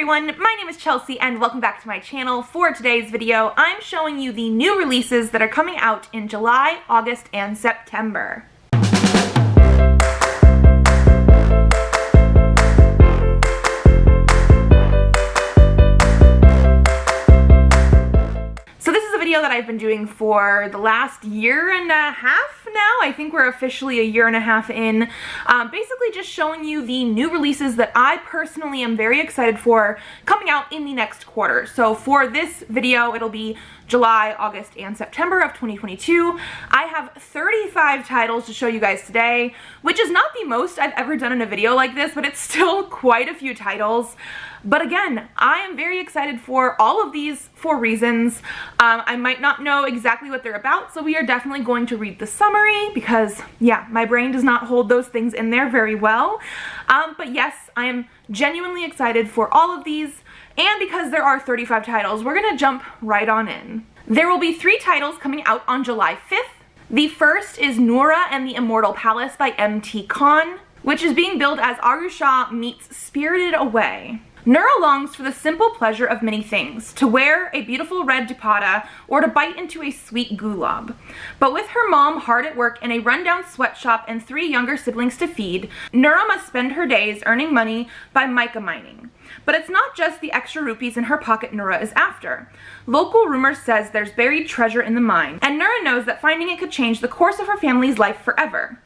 everyone, my name is Chelsea and welcome back to my channel. For today's video, I'm showing you the new releases that are coming out in July, August, and September. So this is a video that I've been doing for the last year and a half now. I think we're officially a year and a half in. Basically just showing you the new releases that I personally am very excited for coming out in the next quarter. So for this video, it'll be July, August, and September of 2022. I have 35 titles to show you guys today, which is not the most I've ever done in a video like this, but it's still quite a few titles. But again, I am very excited for all of these for reasons. I might not know exactly what they're about, so we are definitely going to read the summary because, yeah, my brain does not hold those things in there very well. But yes, I am genuinely excited for all of these, and because there are 35 titles, we're gonna jump right on in. There will be 3 titles coming out on July 5th. The first is Nura and the Immortal Palace by M.T. Khan, which is being billed as Arusha meets Spirited Away. Nura longs for the simple pleasure of many things, to wear a beautiful red dupatta or to bite into a sweet gulab. But with her mom hard at work in a rundown sweatshop and 3 younger siblings to feed, Nura must spend her days earning money by mica mining. But it's not just the extra rupees in her pocket Nura is after. Local rumor says there's buried treasure in the mine, and Nura knows that finding it could change the course of her family's life forever.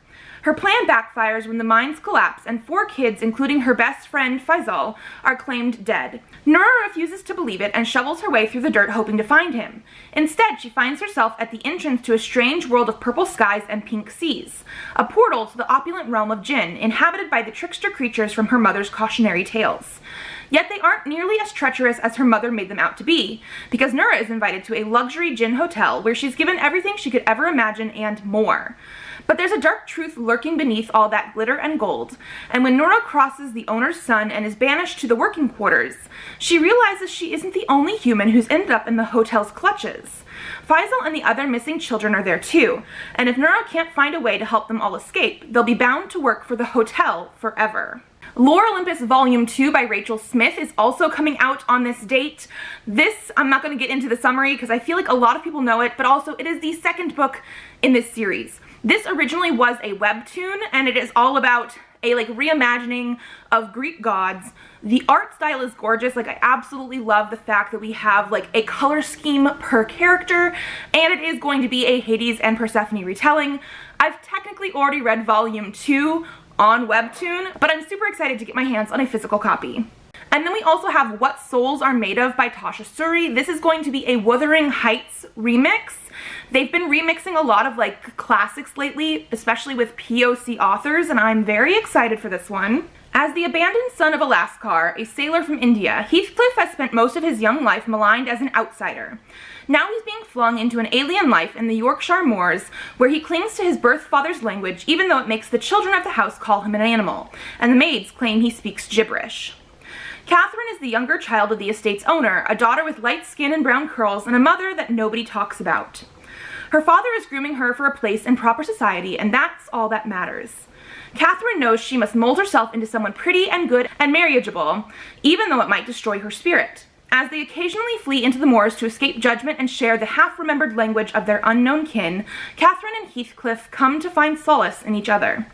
Her plan backfires when the mines collapse and 4 kids, including her best friend Faisal, are claimed dead. Nura refuses to believe it and shovels her way through the dirt hoping to find him. Instead, she finds herself at the entrance to a strange world of purple skies and pink seas, a portal to the opulent realm of Jinn, inhabited by the trickster creatures from her mother's cautionary tales. Yet they aren't nearly as treacherous as her mother made them out to be, because Nura is invited to a luxury Jinn hotel where she's given everything she could ever imagine and more. But there's a dark truth lurking beneath all that glitter and gold, and when Nura crosses the owner's son and is banished to the working quarters, she realizes she isn't the only human who's ended up in the hotel's clutches. Faisal and the other missing children are there too, and if Nura can't find a way to help them all escape, they'll be bound to work for the hotel forever. Lore Olympus Volume 2 by Rachel Smith is also coming out on this date. This, I'm not going to get into the summary because I feel like a lot of people know it, but also it is the second book in this series. This originally was a webtoon, and it is all about a reimagining of Greek gods. The art style is gorgeous. I absolutely love the fact that we have a color scheme per character, and it is going to be a Hades and Persephone retelling. I've technically already read Volume 2 on webtoon, but I'm super excited to get my hands on a physical copy. And then we also have What Souls Are Made Of by Tasha Suri. This is going to be a Wuthering Heights remix. They've been remixing a lot of classics lately, especially with POC authors, and I'm very excited for this one. As the abandoned son of a Lascar, a sailor from India, Heathcliff has spent most of his young life maligned as an outsider. Now he's being flung into an alien life in the Yorkshire moors, where he clings to his birth father's language even though it makes the children of the house call him an animal, and the maids claim he speaks gibberish. Catherine is the younger child of the estate's owner, a daughter with light skin and brown curls, and a mother that nobody talks about. Her father is grooming her for a place in proper society, and that's all that matters. Catherine knows she must mold herself into someone pretty and good and marriageable, even though it might destroy her spirit. As they occasionally flee into the moors to escape judgment and share the half-remembered language of their unknown kin, Catherine and Heathcliff come to find solace in each other.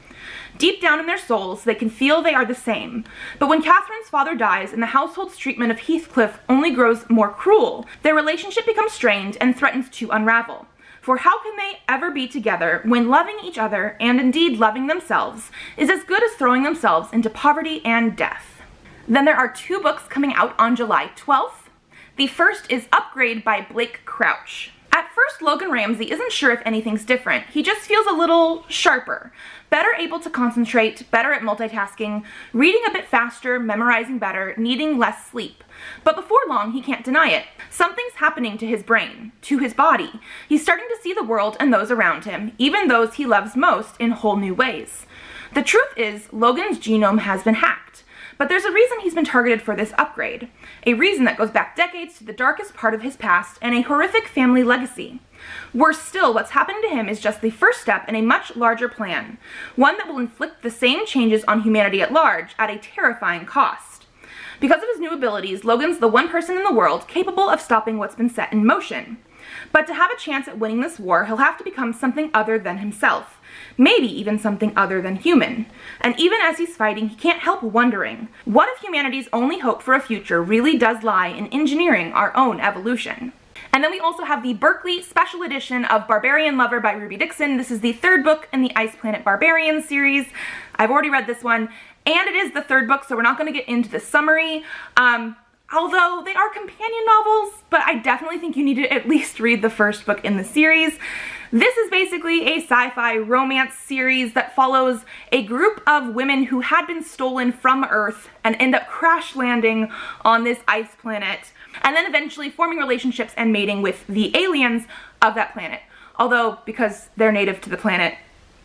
Deep down in their souls, they can feel they are the same. But when Catherine's father dies and the household's treatment of Heathcliff only grows more cruel, their relationship becomes strained and threatens to unravel. For how can they ever be together when loving each other, and indeed loving themselves, is as good as throwing themselves into poverty and death? Then there are 2 books coming out on July 12th. The first is Upgrade by Blake Crouch. At first, Logan Ramsey isn't sure if anything's different. He just feels a little sharper, better able to concentrate, better at multitasking, reading a bit faster, memorizing better, needing less sleep. But before long, he can't deny it. Something's happening to his brain, to his body. He's starting to see the world and those around him, even those he loves most, in whole new ways. The truth is, Logan's genome has been hacked. But there's a reason he's been targeted for this upgrade. A reason that goes back decades to the darkest part of his past and a horrific family legacy. Worse still, what's happened to him is just the first step in a much larger plan. One that will inflict the same changes on humanity at large at a terrifying cost. Because of his new abilities, Logan's the one person in the world capable of stopping what's been set in motion. But to have a chance at winning this war, he'll have to become something other than himself. Maybe even something other than human. And even as he's fighting, he can't help wondering, what if humanity's only hope for a future really does lie in engineering our own evolution? And then we also have the Berkeley Special Edition of Barbarian Lover by Ruby Dixon. This is the third book in the Ice Planet Barbarians series. I've already read this one, and it is the third book, so we're not going to get into the summary. Although they are companion novels, but I definitely think you need to at least read the first book in the series. This is basically a sci-fi romance series that follows a group of women who had been stolen from Earth and end up crash landing on this ice planet, and then eventually forming relationships and mating with the aliens of that planet. Although, because they're native to the planet,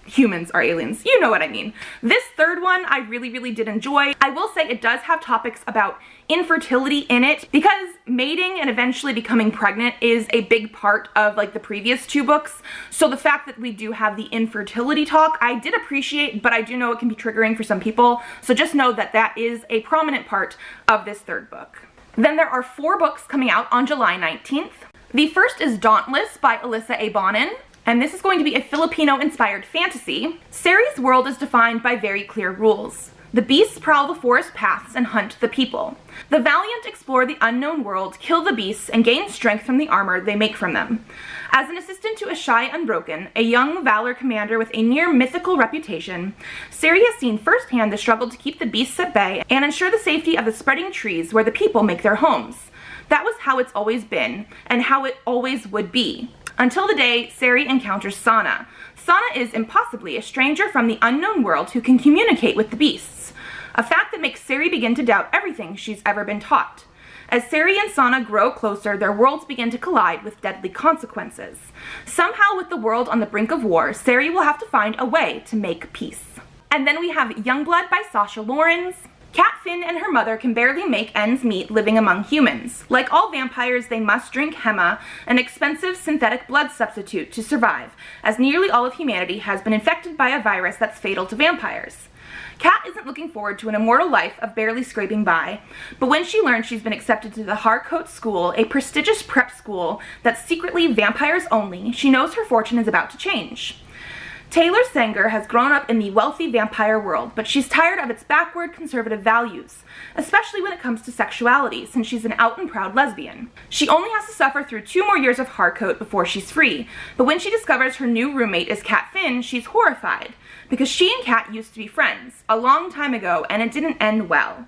humans are aliens. You know what I mean. This third one I really did enjoy. I will say it does have topics about infertility in it, because mating and eventually becoming pregnant is a big part of like the previous two books. So the fact that we do have the infertility talk, I did appreciate, but I do know it can be triggering for some people. So just know that that is a prominent part of this third book. Then there are 4 books coming out on July 19th. The first is Dauntless by Alyssa A. Bonin. And this is going to be a Filipino-inspired fantasy. Sari's world is defined by very clear rules. The beasts prowl the forest paths and hunt the people. The valiant explore the unknown world, kill the beasts, and gain strength from the armor they make from them. As an assistant to Ashai Unbroken, a young Valor commander with a near-mythical reputation, Sari has seen firsthand the struggle to keep the beasts at bay and ensure the safety of the spreading trees where the people make their homes. That was how it's always been, and how it always would be. Until the day Sari encounters Sana. Sana is impossibly a stranger from the unknown world who can communicate with the beasts, a fact that makes Sari begin to doubt everything she's ever been taught. As Sari and Sana grow closer, their worlds begin to collide with deadly consequences. Somehow, with the world on the brink of war, Sari will have to find a way to make peace. And then we have Youngblood by Sasha Laurens. Cat Finn and her mother can barely make ends meet living among humans. Like all vampires, they must drink hema, an expensive synthetic blood substitute, to survive, as nearly all of humanity has been infected by a virus that's fatal to vampires. Cat isn't looking forward to an immortal life of barely scraping by, but when she learns she's been accepted to the Hart School, a prestigious prep school that's secretly vampires only, she knows her fortune is about to change. Taylor Sanger has grown up in the wealthy vampire world, but she's tired of its backward conservative values, especially when it comes to sexuality, since she's an out and proud lesbian. She only has to suffer through 2 more years of Harcoat before she's free, but when she discovers her new roommate is Cat Finn, she's horrified, because she and Cat used to be friends, a long time ago, and it didn't end well.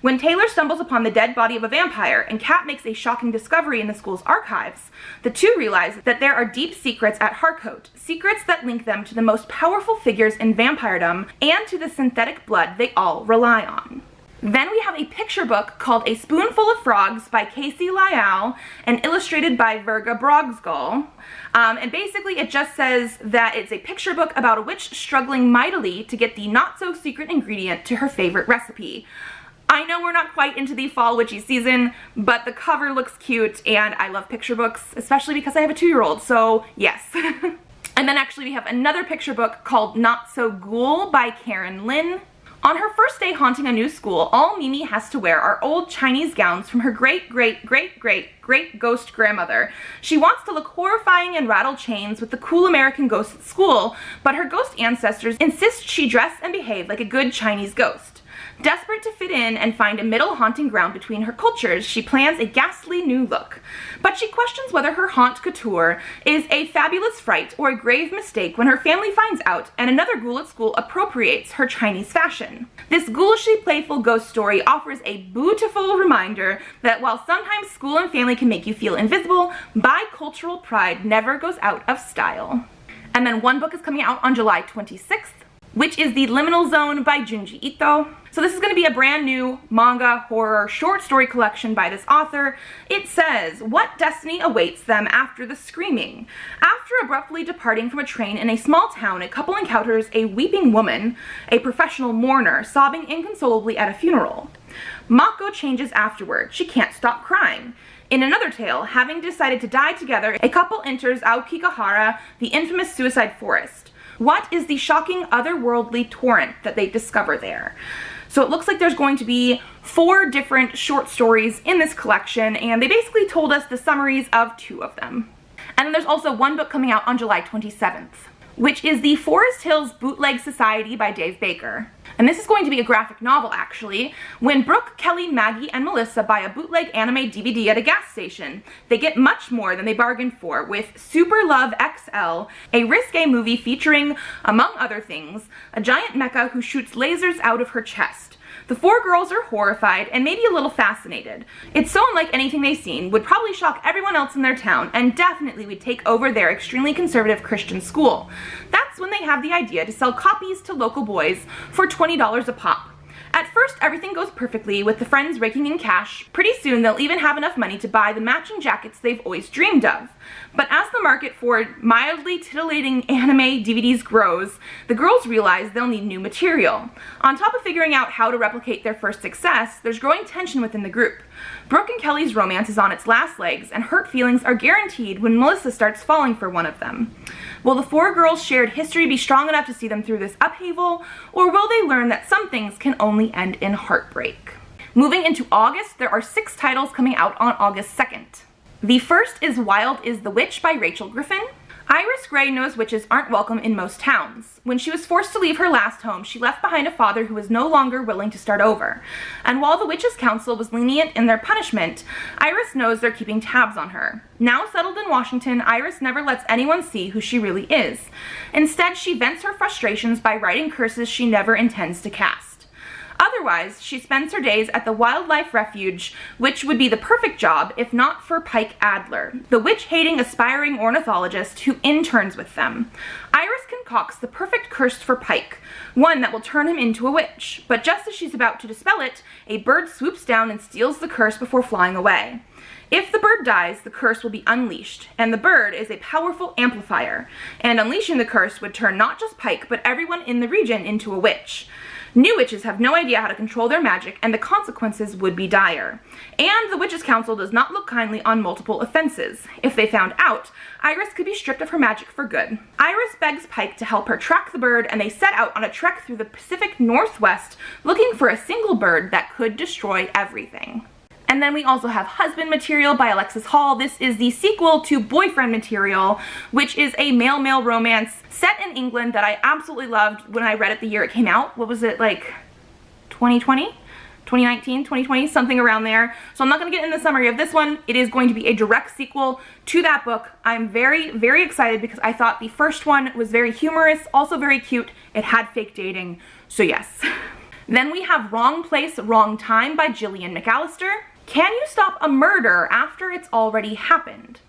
When Taylor stumbles upon the dead body of a vampire and Cat makes a shocking discovery in the school's archives, the two realize that there are deep secrets at Harcoat, secrets that link them to the most powerful figures in vampiredom and to the synthetic blood they all rely on. Then we have a picture book called A Spoonful of Frogs by Casey Lyall and illustrated by Virga Brogsgall. And basically it just says that it's a picture book about a witch struggling mightily to get the not-so-secret ingredient to her favorite recipe. I know we're not quite into the fall witchy season, but the cover looks cute and I love picture books, especially because I have a 2-year-old, so yes. And then actually we have another picture book called Not So Ghoul by Karen Lynn. On her first day haunting a new school, all Mimi has to wear are old Chinese gowns from her great ghost grandmother. She wants to look horrifying and rattle chains with the cool American ghosts at school, but her ghost ancestors insist she dress and behave like a good Chinese ghost. Desperate to fit in and find a middle haunting ground between her cultures, she plans a ghastly new look. But she questions whether her haunt couture is a fabulous fright or a grave mistake when her family finds out and another ghoul at school appropriates her Chinese fashion. This ghoulishly playful ghost story offers a beautiful reminder that while sometimes school and family can make you feel invisible, bicultural pride never goes out of style. And then one book is coming out on July 26th, which is the Liminal Zone by Junji Ito. So this is going to be a brand new manga horror short story collection by this author. It says, what destiny awaits them after the screaming? After abruptly departing from a train in a small town, a couple encounters a weeping woman, a professional mourner, sobbing inconsolably at a funeral. Mako changes afterward. She can't stop crying. In another tale, having decided to die together, a couple enters Aokigahara, the infamous suicide forest. What is the shocking otherworldly torrent that they discover there? So it looks like there's going to be 4 different short stories in this collection, and they basically told us the summaries of 2 of them. And then there's also one book coming out on July 27th, which is the Forest Hills Bootleg Society by Dave Baker. And this is going to be a graphic novel, actually. When Brooke, Kelly, Maggie, and Melissa buy a bootleg anime DVD at a gas station, they get much more than they bargained for with Super Love XL, a risque movie featuring, among other things, a giant mecha who shoots lasers out of her chest. The 4 girls are horrified and maybe a little fascinated. It's so unlike anything they've seen, would probably shock everyone else in their town, and definitely would take over their extremely conservative Christian school. That's when they have the idea to sell copies to local boys for $20 a pop. At first, everything goes perfectly, with the friends raking in cash. Pretty soon, they'll even have enough money to buy the matching jackets they've always dreamed of. But as the market for mildly titillating anime DVDs grows, the girls realize they'll need new material. On top of figuring out how to replicate their first success, there's growing tension within the group. Brooke and Kelly's romance is on its last legs, and hurt feelings are guaranteed when Melissa starts falling for one of them. Will the 4 girls' shared history be strong enough to see them through this upheaval, or will they learn that some things can only end in heartbreak? Moving into August, there are 6 titles coming out on August 2nd. The first is Wild is the Witch by Rachel Griffin. Iris Gray knows witches aren't welcome in most towns. When she was forced to leave her last home, she left behind a father who was no longer willing to start over. And while the Witches' Council was lenient in their punishment, Iris knows they're keeping tabs on her. Now settled in Washington, Iris never lets anyone see who she really is. Instead, she vents her frustrations by writing curses she never intends to cast. Otherwise, she spends her days at the Wildlife Refuge, which would be the perfect job if not for Pike Adler, the witch-hating aspiring ornithologist who interns with them. Iris concocts the perfect curse for Pike, one that will turn him into a witch. But just as she's about to dispel it, a bird swoops down and steals the curse before flying away. If the bird dies, the curse will be unleashed, and the bird is a powerful amplifier, and unleashing the curse would turn not just Pike, but everyone in the region into a witch. New witches have no idea how to control their magic, and the consequences would be dire. And the Witches' Council does not look kindly on multiple offenses. If they found out, Iris could be stripped of her magic for good. Iris begs Pike to help her track the bird, and they set out on a trek through the Pacific Northwest, looking for a single bird that could destroy everything. And then we also have Husband Material by Alexis Hall. This is the sequel to Boyfriend Material, which is a male-male romance set in England that I absolutely loved when I read it the year it came out. What was it, like 2020? 2019, 2020, something around there. So I'm not going to get in the summary of this one. It is going to be a direct sequel to that book. I'm very, very excited because I thought the first one was very humorous, also very cute. It had fake dating, so yes. Then we have Wrong Place, Wrong Time by Gillian McAllister. Can you stop a murder after it's already happened?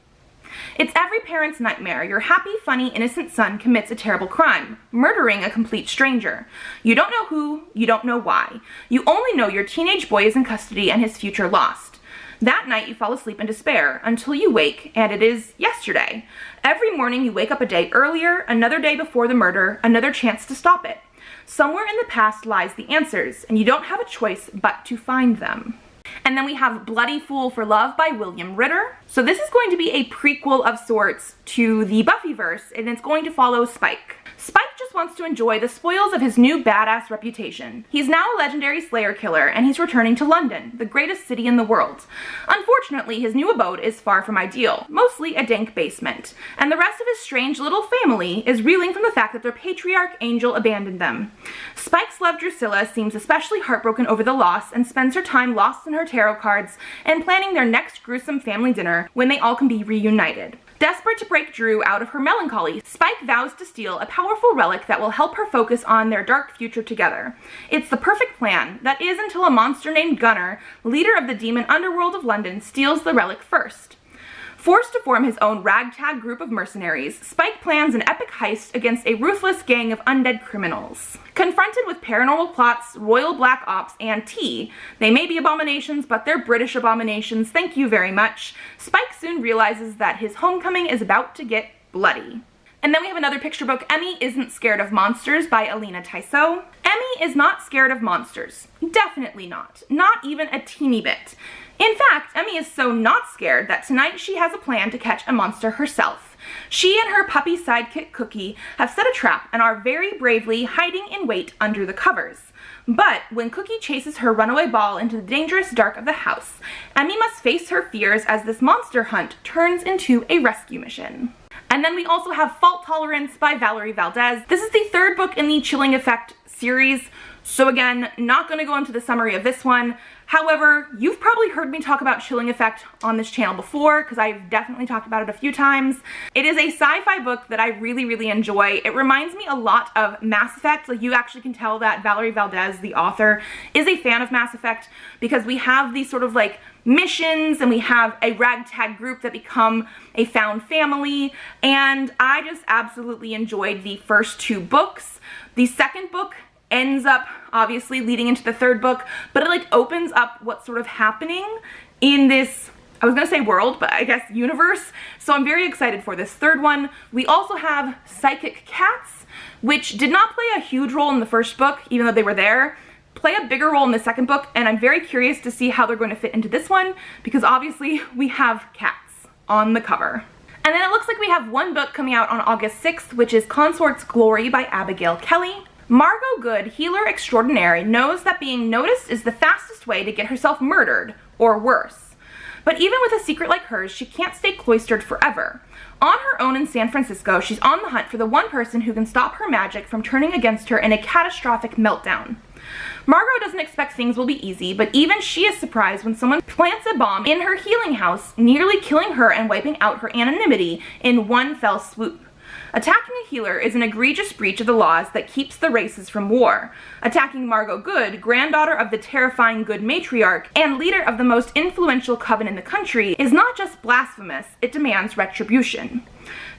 It's every parent's nightmare. Your happy, funny, innocent son commits a terrible crime, murdering a complete stranger. You don't know who, you don't know why. You only know your teenage boy is in custody and his future lost. That night you fall asleep in despair until you wake and it is yesterday. Every morning you wake up a day earlier, another day before the murder, another chance to stop it. Somewhere in the past lies the answers, and you don't have a choice but to find them. And then we have Bloody Fool for Love by William Ritter. So this is going to be a prequel of sorts to the Buffyverse, and it's going to follow Spike. Spike just wants to enjoy the spoils of his new badass reputation. He's now a legendary Slayer killer, and he's returning to London, the greatest city in the world. Unfortunately, his new abode is far from ideal, mostly a dank basement, and the rest of his strange little family is reeling from the fact that their patriarch Angel abandoned them. Spike's love Drusilla seems especially heartbroken over the loss and spends her time lost in her tarot cards and planning their next gruesome family dinner when they all can be reunited. Desperate to break Drew out of her melancholy, Spike vows to steal a powerful relic that will help her focus on their dark future together. It's the perfect plan, that is until a monster named Gunnar, leader of the demon underworld of London, steals the relic first. Forced to form his own ragtag group of mercenaries, Spike plans an epic heist against a ruthless gang of undead criminals. Confronted with paranormal plots, royal black ops, and tea, they may be abominations, but they're British abominations, thank you very much, Spike soon realizes that his homecoming is about to get bloody. And then we have another picture book, Emmy Isn't Scared of Monsters by Alina Tissot. Emmy is not scared of monsters. Definitely not. Not even a teeny bit. In fact, Emmy is so not scared that tonight she has a plan to catch a monster herself. She and her puppy sidekick Cookie have set a trap and are very bravely hiding in wait under the covers. But when Cookie chases her runaway ball into the dangerous dark of the house, Emmy must face her fears as this monster hunt turns into a rescue mission. And then we also have Fault Tolerance by Valerie Valdez. This is the third book in the Chilling Effect series, so again, not going to go into the summary of this one. However, you've probably heard me talk about Chilling Effect on this channel before, because I've definitely talked about it a few times. It is a sci-fi book that I really enjoy. It reminds me a lot of Mass Effect. Like, you actually can tell that Valerie Valdez, the author, is a fan of Mass Effect, because we have these sort of like missions and we have a ragtag group that become a found family, and I just absolutely enjoyed the first two books. The second book ends up obviously leading into the third book, but it like opens up what's sort of happening in this, I was gonna say world, but I guess universe. So I'm very excited for this third one. We also have Psychic Cats, which did not play a huge role in the first book, even though they were there, play a bigger role in the second book, and I'm very curious to see how they're going to fit into this one, because obviously we have cats on the cover. And then it looks like we have one book coming out on August 6th, which is Consort's Glory by Abigail Kelly. Margot Good, healer extraordinaire, knows that being noticed is the fastest way to get herself murdered, or worse. But even with a secret like hers, she can't stay cloistered forever. On her own in San Francisco, she's on the hunt for the one person who can stop her magic from turning against her in a catastrophic meltdown. Margot doesn't expect things will be easy, but even she is surprised when someone plants a bomb in her healing house, nearly killing her and wiping out her anonymity in one fell swoop. Attacking a healer is an egregious breach of the laws that keeps the races from war. Attacking Margot Good, granddaughter of the terrifying Good matriarch and leader of the most influential coven in the country, is not just blasphemous, it demands retribution.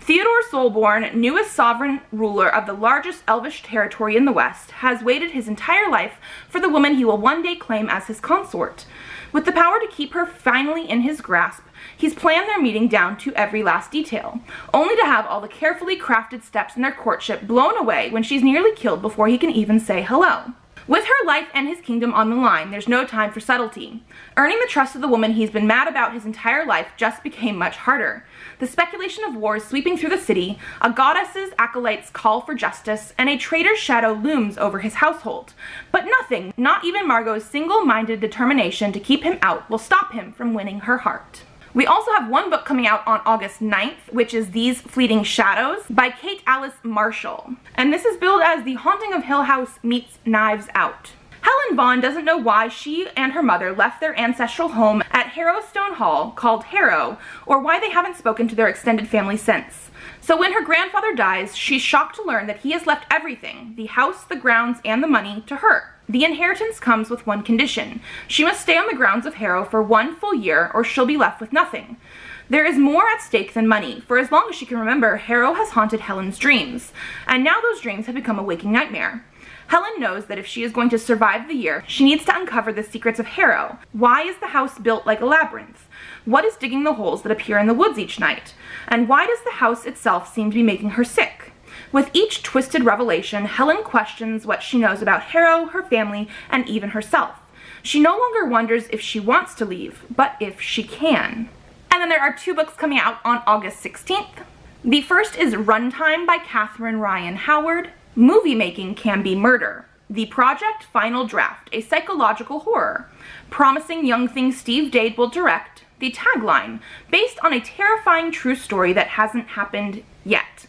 Theodore Soulborn, newest sovereign ruler of the largest elvish territory in the West, has waited his entire life for the woman he will one day claim as his consort. With the power to keep her finally in his grasp, he's planned their meeting down to every last detail, only to have all the carefully crafted steps in their courtship blown away when she's nearly killed before he can even say hello. With her life and his kingdom on the line, there's no time for subtlety. Earning the trust of the woman he's been mad about his entire life just became much harder. The speculation of war is sweeping through the city, a goddess's acolytes call for justice, and a traitor's shadow looms over his household. But nothing, not even Margot's single-minded determination to keep him out, will stop him from winning her heart. We also have one book coming out on August 9th, which is These Fleeting Shadows by Kate Alice Marshall. And this is billed as The Haunting of Hill House meets Knives Out. Helen Vaughn doesn't know why she and her mother left their ancestral home at Harrowstone Hall, called Harrow, or why they haven't spoken to their extended family since. So when her grandfather dies, she's shocked to learn that he has left everything, the house, the grounds, and the money, to her. The inheritance comes with one condition. She must stay on the grounds of Harrow for 1 full year, or she'll be left with nothing. There is more at stake than money, for as long as she can remember, Harrow has haunted Helen's dreams, and now those dreams have become a waking nightmare. Helen knows that if she is going to survive the year, she needs to uncover the secrets of Harrow. Why is the house built like a labyrinth? What is digging the holes that appear in the woods each night? And why does the house itself seem to be making her sick? With each twisted revelation, Helen questions what she knows about Harrow, her family, and even herself. She no longer wonders if she wants to leave, but if she can. And then there are 2 books coming out on August 16th. The first is Runtime by Catherine Ryan Howard. Movie Making Can Be Murder. The Project Final Draft, a psychological horror. Promising young thing Steve Dade will direct. The tagline, based on a terrifying true story that hasn't happened yet.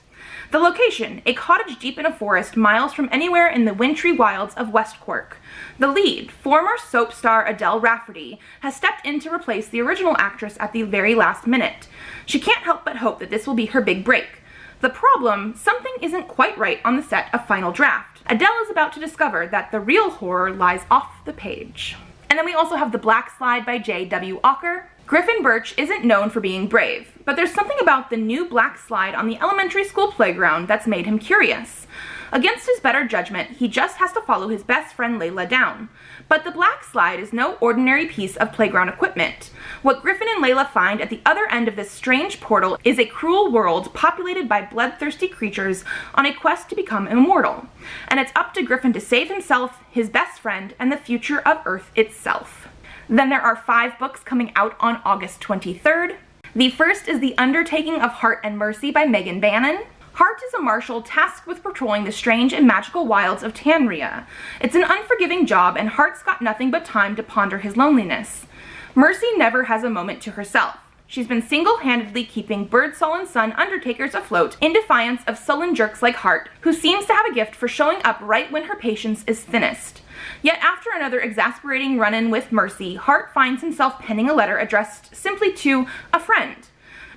The location, a cottage deep in a forest miles from anywhere in the wintry wilds of West Cork. The lead, former soap star Adele Rafferty, has stepped in to replace the original actress at the very last minute. She can't help but hope that this will be her big break. The problem, something isn't quite right on the set of Final Draft. Adele is about to discover that the real horror lies off the page. And then we also have The Black Slide by J.W. Ocker. Griffin Birch isn't known for being brave, but there's something about the new black slide on the elementary school playground that's made him curious. Against his better judgment, he just has to follow his best friend Layla down. But the black slide is no ordinary piece of playground equipment. What Griffin and Layla find at the other end of this strange portal is a cruel world populated by bloodthirsty creatures on a quest to become immortal. And it's up to Griffin to save himself, his best friend, and the future of Earth itself. Then there are 5 books coming out on August 23rd. The first is The Undertaking of Hart and Mercy by Megan Bannon. Hart is a marshal tasked with patrolling the strange and magical wilds of Tanria. It's an unforgiving job, and Hart's got nothing but time to ponder his loneliness. Mercy never has a moment to herself. She's been single-handedly keeping Birdsall and Son Undertakers afloat in defiance of sullen jerks like Hart, who seems to have a gift for showing up right when her patience is thinnest. Yet after another exasperating run-in with Mercy, Hart finds himself penning a letter addressed simply to a friend.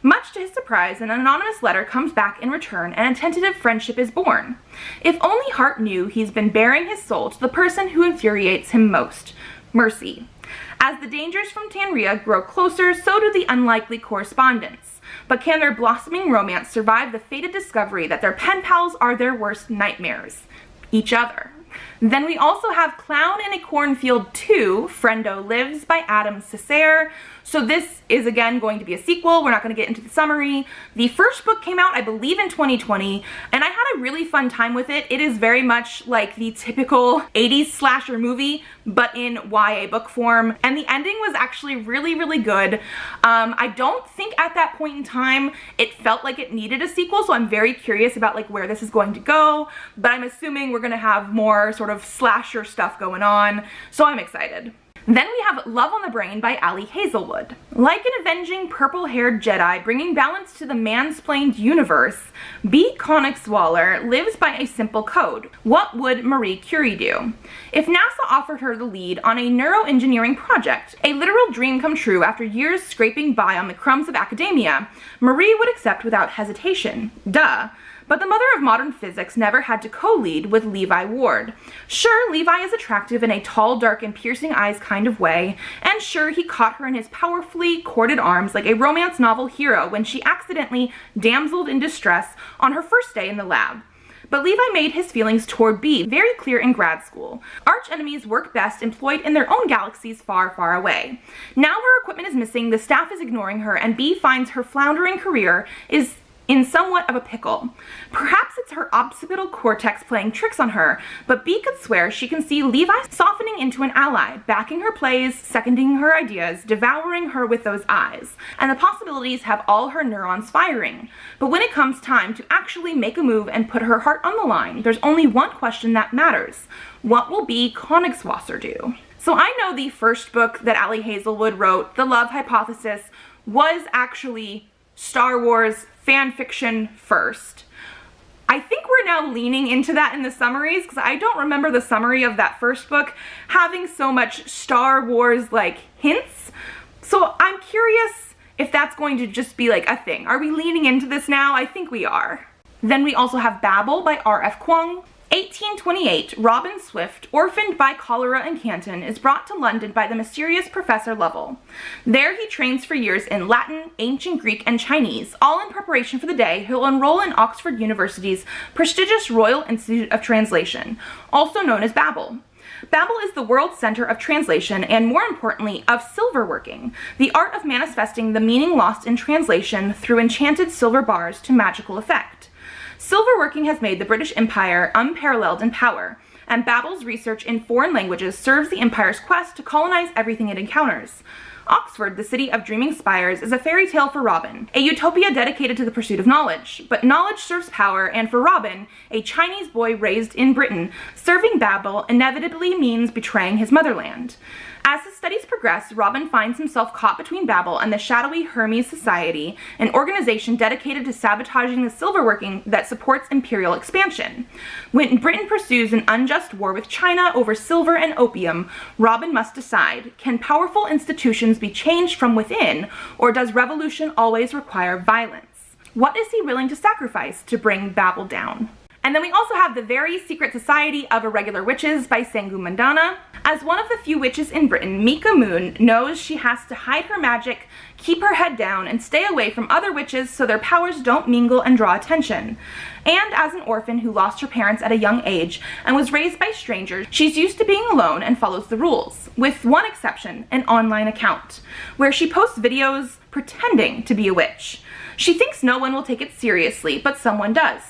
Much to his surprise, an anonymous letter comes back in return, and a tentative friendship is born. If only Hart knew he's been bearing his soul to the person who infuriates him most, Mercy. As the dangers from Tanria grow closer, so do the unlikely correspondence. But can their blossoming romance survive the fated discovery that their pen pals are their worst nightmares? Each other. Then we also have Clown in a Cornfield 2, Friendo Lives by Adam Cesare. So this is again going to be a sequel. We're not going to get into the summary. The first book came out, I believe, in 2020, and I had a really fun time with it. It is very much like the typical 80s slasher movie, but in YA book form, and the ending was actually really, really good. I don't think at that point in time it felt like it needed a sequel, so I'm very curious about like where this is going to go, but I'm assuming we're going to have more sort of slasher stuff going on, so I'm excited. Then we have Love on the Brain by Ali Hazelwood. Like an avenging purple-haired Jedi bringing balance to the mansplained universe, B. Königswaller lives by a simple code. What would Marie Curie do? If NASA offered her the lead on a neuroengineering project, a literal dream come true after years scraping by on the crumbs of academia, Marie would accept without hesitation. Duh. But the mother of modern physics never had to co-lead with Levi Ward. Sure, Levi is attractive in a tall, dark, and piercing eyes kind of way, and sure, he caught her in his powerfully corded arms like a romance novel hero when she accidentally damseled in distress on her first day in the lab. But Levi made his feelings toward Bee very clear in grad school. Arch enemies work best employed in their own galaxies far, far away. Now her equipment is missing, the staff is ignoring her, and Bee finds her floundering career is in somewhat of a pickle. Perhaps it's her occipital cortex playing tricks on her, but Bee could swear she can see Levi softening into an ally, backing her plays, seconding her ideas, devouring her with those eyes, and the possibilities have all her neurons firing. But when it comes time to actually make a move and put her heart on the line, there's only one question that matters. What will B. Königswasser do? So I know the first book that Ali Hazelwood wrote, The Love Hypothesis, was actually Star Wars fan fiction first. I think we're now leaning into that in the summaries because I don't remember the summary of that first book having so much Star Wars like hints. So I'm curious if that's going to just be like a thing. Are we leaning into this now? I think we are. Then we also have Babel by R.F. Kuang. 1828, Robin Swift, orphaned by cholera in Canton, is brought to London by the mysterious Professor Lovell. There he trains for years in Latin, ancient Greek, and Chinese, all in preparation for the day he'll enroll in Oxford University's prestigious Royal Institute of Translation, also known as Babel. Babel is the world center of translation and, more importantly, of silverworking, the art of manifesting the meaning lost in translation through enchanted silver bars to magical effect. Silverworking has made the British Empire unparalleled in power, and Babel's research in foreign languages serves the Empire's quest to colonize everything it encounters. Oxford, the city of dreaming spires, is a fairy tale for Robin, a utopia dedicated to the pursuit of knowledge. But knowledge serves power, and for Robin, a Chinese boy raised in Britain, serving Babel inevitably means betraying his motherland. As his studies progress, Robin finds himself caught between Babel and the shadowy Hermes Society, an organization dedicated to sabotaging the silverworking that supports imperial expansion. When Britain pursues an unjust war with China over silver and opium, Robin must decide, can powerful institutions be changed from within, or does revolution always require violence? What is he willing to sacrifice to bring Babel down? And then we also have The Very Secret Society of Irregular Witches by Sangu Mandana. As one of the few witches in Britain, Mika Moon knows she has to hide her magic, keep her head down, and stay away from other witches so their powers don't mingle and draw attention. And as an orphan who lost her parents at a young age and was raised by strangers, she's used to being alone and follows the rules, with one exception, an online account, where she posts videos pretending to be a witch. She thinks no one will take it seriously, but someone does.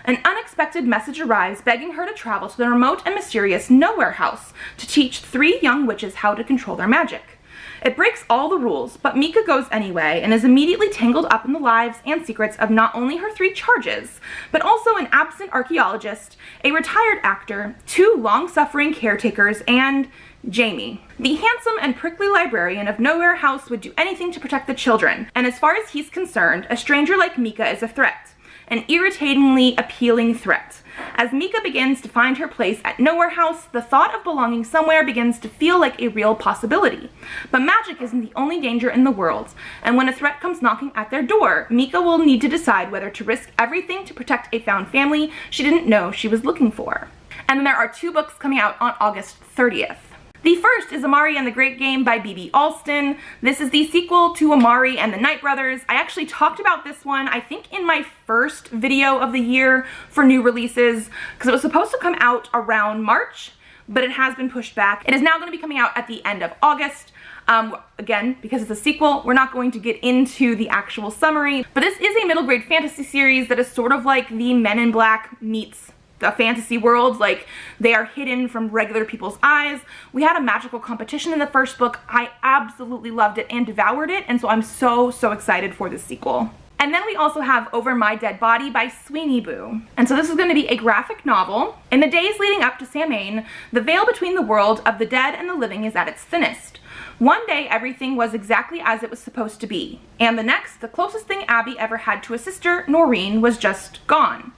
An unexpected message arrives begging her to travel to the remote and mysterious Nowhere House to teach 3 young witches how to control their magic. It breaks all the rules, but Mika goes anyway and is immediately tangled up in the lives and secrets of not only her 3 charges, but also an absent archaeologist, a retired actor, 2 long-suffering caretakers, and Jamie. The handsome and prickly librarian of Nowhere House would do anything to protect the children, and as far as he's concerned, a stranger like Mika is a threat. An irritatingly appealing threat. As Mika begins to find her place at Nowhere House, the thought of belonging somewhere begins to feel like a real possibility. But magic isn't the only danger in the world, and when a threat comes knocking at their door, Mika will need to decide whether to risk everything to protect a found family she didn't know she was looking for. And then there are 2 books coming out on August 30th. The first is Amari and the Great Game by B.B. Alston. This is the sequel to Amari and the Night Brothers. I actually talked about this one, I think, in my first video of the year for new releases, because it was supposed to come out around March, but it has been pushed back. It is now going to be coming out at the end of August. Again, because it's a sequel, we're not going to get into the actual summary, but this is a middle grade fantasy series that is sort of like the Men in Black meets the fantasy world. Like, they are hidden from regular people's eyes. We had a magical competition in the first book. I absolutely loved it and devoured it, and so I'm so excited for this sequel. And then we also have Over My Dead Body by Sweeney Boo. And so this is going to be a graphic novel. In the days leading up to Samhain, the veil between the world of the dead and the living is at its thinnest. One day, everything was exactly as it was supposed to be, and the next, the closest thing Abby ever had to a sister, Noreen, was just gone.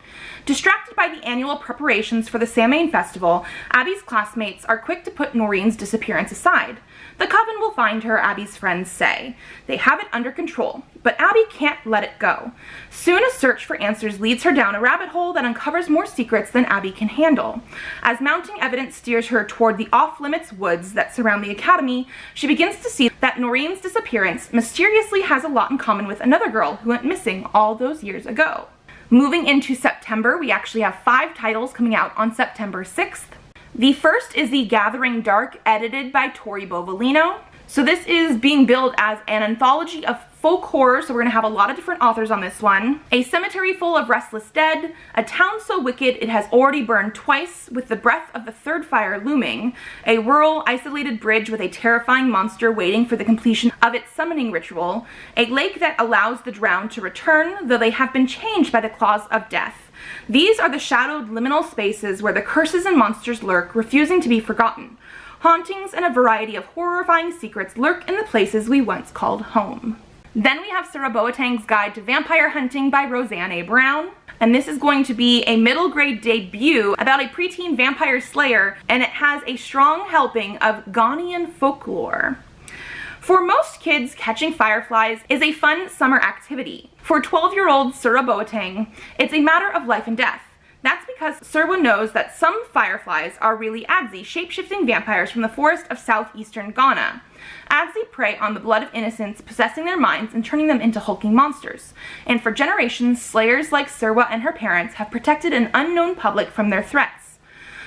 Distracted by the annual preparations for the Samhain festival, Abby's classmates are quick to put Noreen's disappearance aside. The coven will find her, Abby's friends say. They have it under control, but Abby can't let it go. Soon a search for answers leads her down a rabbit hole that uncovers more secrets than Abby can handle. As mounting evidence steers her toward the off-limits woods that surround the academy, she begins to see that Noreen's disappearance mysteriously has a lot in common with another girl who went missing all those years ago. Moving into September, we actually have 5 titles coming out on September 6th. The first is The Gathering Dark, edited by Tori Bovolino. So this is being billed as an anthology of folk horror, so we're going to have a lot of different authors on this one. A cemetery full of restless dead, a town so wicked it has already burned twice with the breath of the third fire looming, a rural, isolated bridge with a terrifying monster waiting for the completion of its summoning ritual, a lake that allows the drowned to return, though they have been changed by the claws of death. These are the shadowed liminal spaces where the curses and monsters lurk, refusing to be forgotten. Hauntings and a variety of horrifying secrets lurk in the places we once called home. Then we have Sarah Boateng's Guide to Vampire Hunting by Roseanne A. Brown. And this is going to be a middle grade debut about a preteen vampire slayer, and it has a strong helping of Ghanaian folklore. For most kids, catching fireflies is a fun summer activity. For 12-year-old Sarah Boateng, it's a matter of life and death. That's because Serwa knows that some fireflies are really Adzi, shape-shifting vampires from the forest of southeastern Ghana. Adzi prey on the blood of innocents, possessing their minds and turning them into hulking monsters. And for generations, slayers like Serwa and her parents have protected an unknown public from their threats.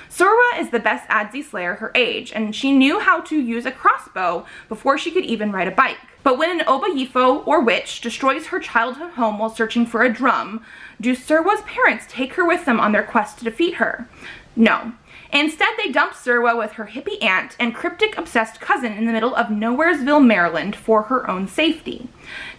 Serwa is the best Adzi slayer her age, and she knew how to use a crossbow before she could even ride a bike. But when an Obayifo, or witch, destroys her childhood home while searching for a drum, do Serwa's parents take her with them on their quest to defeat her? No. Instead, they dump Serwa with her hippie aunt and cryptic-obsessed cousin in the middle of Nowheresville, Maryland, for her own safety.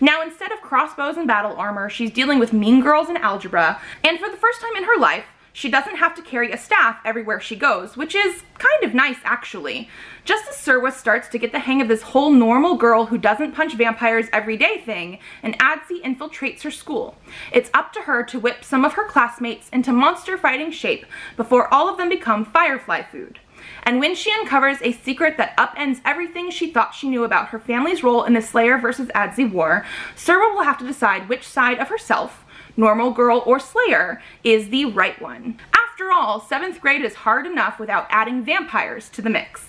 Now, instead of crossbows and battle armor, she's dealing with mean girls and algebra, and for the first time in her life, she doesn't have to carry a staff everywhere she goes, which is kind of nice, actually. Just as Serwa starts to get the hang of this whole normal girl who doesn't punch vampires every day thing, an Adzi infiltrates her school. It's up to her to whip some of her classmates into monster-fighting shape before all of them become firefly food. And when she uncovers a secret that upends everything she thought she knew about her family's role in the Slayer versus Adzi war, Serwa will have to decide which side of herself, normal girl or slayer, is the right one. After all, 7th grade is hard enough without adding vampires to the mix.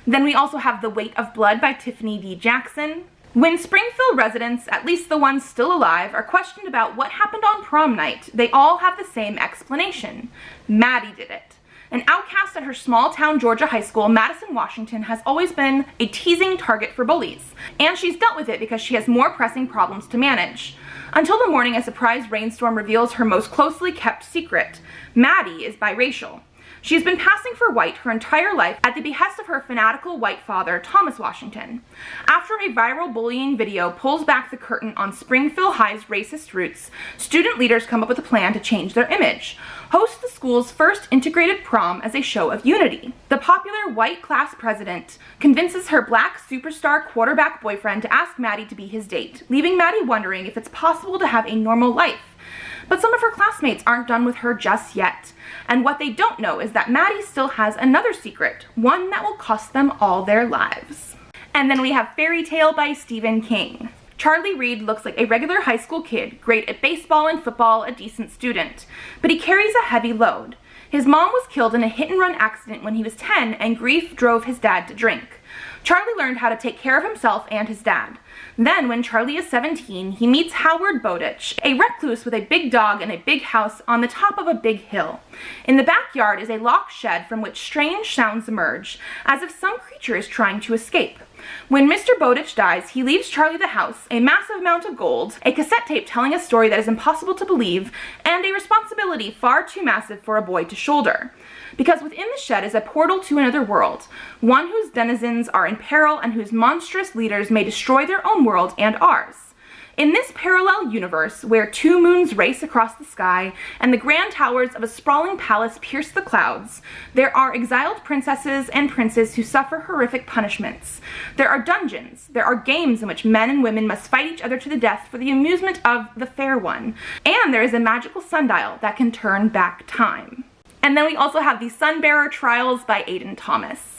Then we also have The Weight of Blood by Tiffany D. Jackson. When Springfield residents, at least the ones still alive, are questioned about what happened on prom night, they all have the same explanation. Maddie did it. An outcast at her small-town Georgia high school, Madison, Washington, has always been a teasing target for bullies, and she's dealt with it because she has more pressing problems to manage. Until the morning a surprise rainstorm reveals her most closely kept secret. Maddie is biracial. She has been passing for white her entire life at the behest of her fanatical white father, Thomas Washington. After a viral bullying video pulls back the curtain on Springfield High's racist roots, student leaders come up with a plan to change their image. Host the school's first integrated prom as a show of unity. The popular white class president convinces her black superstar quarterback boyfriend to ask Maddie to be his date, leaving Maddie wondering if it's possible to have a normal life. But some of her classmates aren't done with her just yet. And what they don't know is that Maddie still has another secret, one that will cost them all their lives. And then we have Fairy Tale by Stephen King. Charlie Reed looks like a regular high school kid, great at baseball and football, a decent student. But he carries a heavy load. His mom was killed in a hit-and-run accident when he was 10, and grief drove his dad to drink. Charlie learned how to take care of himself and his dad. Then, when Charlie is 17, he meets Howard Bowditch, a recluse with a big dog and a big house on the top of a big hill. In the backyard is a locked shed from which strange sounds emerge, as if some creature is trying to escape. When Mr. Bowditch dies, he leaves Charlie the house, a massive amount of gold, a cassette tape telling a story that is impossible to believe, and a responsibility far too massive for a boy to shoulder. Because within the shed is a portal to another world, one whose denizens are in peril and whose monstrous leaders may destroy their own world and ours. In this parallel universe, where two moons race across the sky and the grand towers of a sprawling palace pierce the clouds, there are exiled princesses and princes who suffer horrific punishments. There are dungeons, there are games in which men and women must fight each other to the death for the amusement of the fair one, and there is a magical sundial that can turn back time. And then we also have the Sunbearer Trials by Aidan Thomas.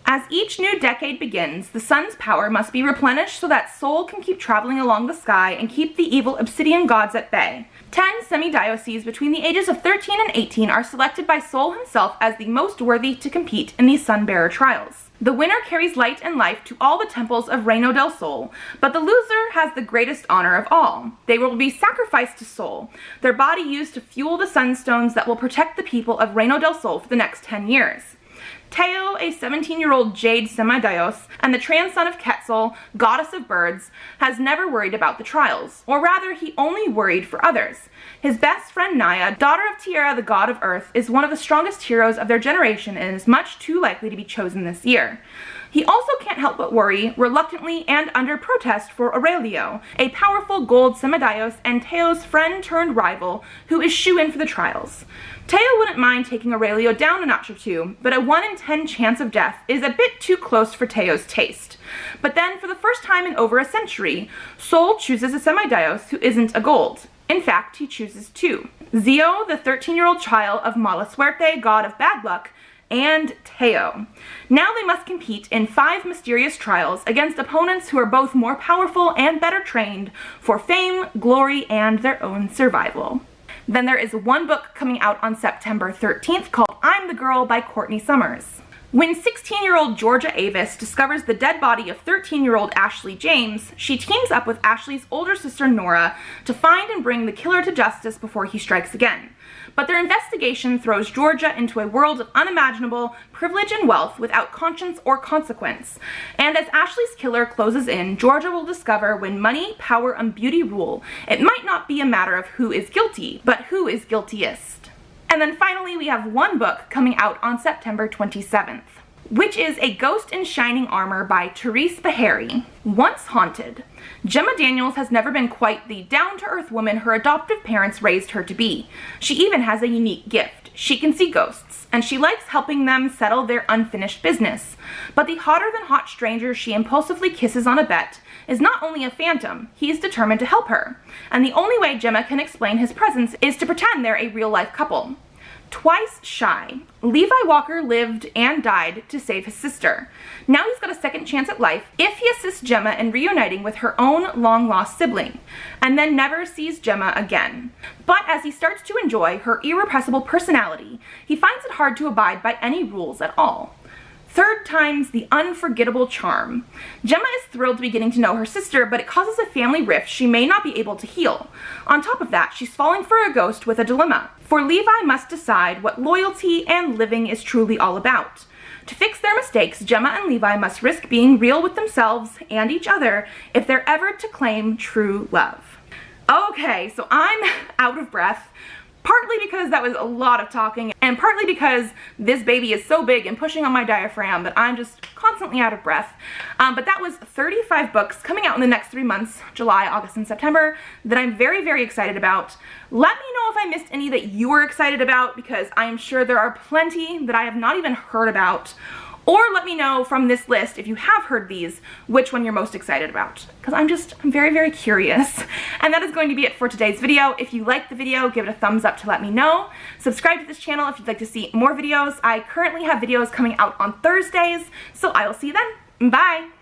As each new decade begins, the sun's power must be replenished so that Sol can keep traveling along the sky and keep the evil obsidian gods at bay. 10 semi-dioceses between the ages of 13 and 18 are selected by Sol himself as the most worthy to compete in these Sunbearer Trials. The winner carries light and life to all the temples of Reino del Sol, but the loser has the greatest honor of all. They will be sacrificed to Sol, their body used to fuel the sunstones that will protect the people of Reino del Sol for the next 10 years. Teo, a 17-year-old Jade semi-dios, and the trans son of Quetzal, goddess of birds, has never worried about the trials, or rather, he only worried for others. His best friend Naya, daughter of Tierra, the god of earth, is one of the strongest heroes of their generation and is much too likely to be chosen this year. He also can't help but worry, reluctantly and under protest, for Aurelio, a powerful gold semidios and Teo's friend-turned-rival, who is shoo-in for the trials. Teo wouldn't mind taking Aurelio down a notch or two, but a 1 in 10 chance of death is a bit too close for Teo's taste. But then, for the first time in over a century, Sol chooses a semidios who isn't a gold. In fact, he chooses two. Zio, the 13-year-old child of Mala Suerte, god of bad luck, and Teo. Now they must compete in 5 mysterious trials against opponents who are both more powerful and better trained for fame, glory, and their own survival. Then there is one book coming out on September 13th called I'm the Girl by Courtney Summers. When 16-year-old Georgia Avis discovers the dead body of 13-year-old Ashley James, she teams up with Ashley's older sister Nora to find and bring the killer to justice before he strikes again. But their investigation throws Georgia into a world of unimaginable privilege and wealth without conscience or consequence. And as Ashley's killer closes in, Georgia will discover when money, power, and beauty rule, it might not be a matter of who is guilty, but who is guiltiest. And then finally, we have one book coming out on September 27th, which is A Ghost in Shining Armor by Therese Beharry. Once haunted, Gemma Daniels has never been quite the down-to-earth woman her adoptive parents raised her to be. She even has a unique gift. She can see ghosts, and she likes helping them settle their unfinished business. But the hotter-than-hot stranger she impulsively kisses on a bet is not only a phantom, he is determined to help her. And the only way Gemma can explain his presence is to pretend they're a real-life couple. Twice shy, Levi Walker lived and died to save his sister. Now he's got a second chance at life if he assists Gemma in reuniting with her own long-lost sibling, and then never sees Gemma again. But as he starts to enjoy her irrepressible personality, he finds it hard to abide by any rules at all. Third time's the unforgettable charm. Gemma is thrilled to be getting to know her sister, but it causes a family rift she may not be able to heal. On top of that, she's falling for a ghost with a dilemma. For Levi must decide what loyalty and living is truly all about. To fix their mistakes, Gemma and Levi must risk being real with themselves and each other if they're ever to claim true love. Okay, so I'm out of breath. Partly because that was a lot of talking, and partly because this baby is so big and pushing on my diaphragm that I'm just constantly out of breath. But that was 35 books coming out in the next 3 months, July, August, and September, that I'm very, very excited about. Let me know if I missed any that you were excited about, because I am sure there are plenty that I have not even heard about. Or let me know from this list, if you have heard these, which one you're most excited about. Because I'm very, very curious. And that is going to be it for today's video. If you liked the video, give it a thumbs up to let me know. Subscribe to this channel if you'd like to see more videos. I currently have videos coming out on Thursdays, so I will see you then. Bye!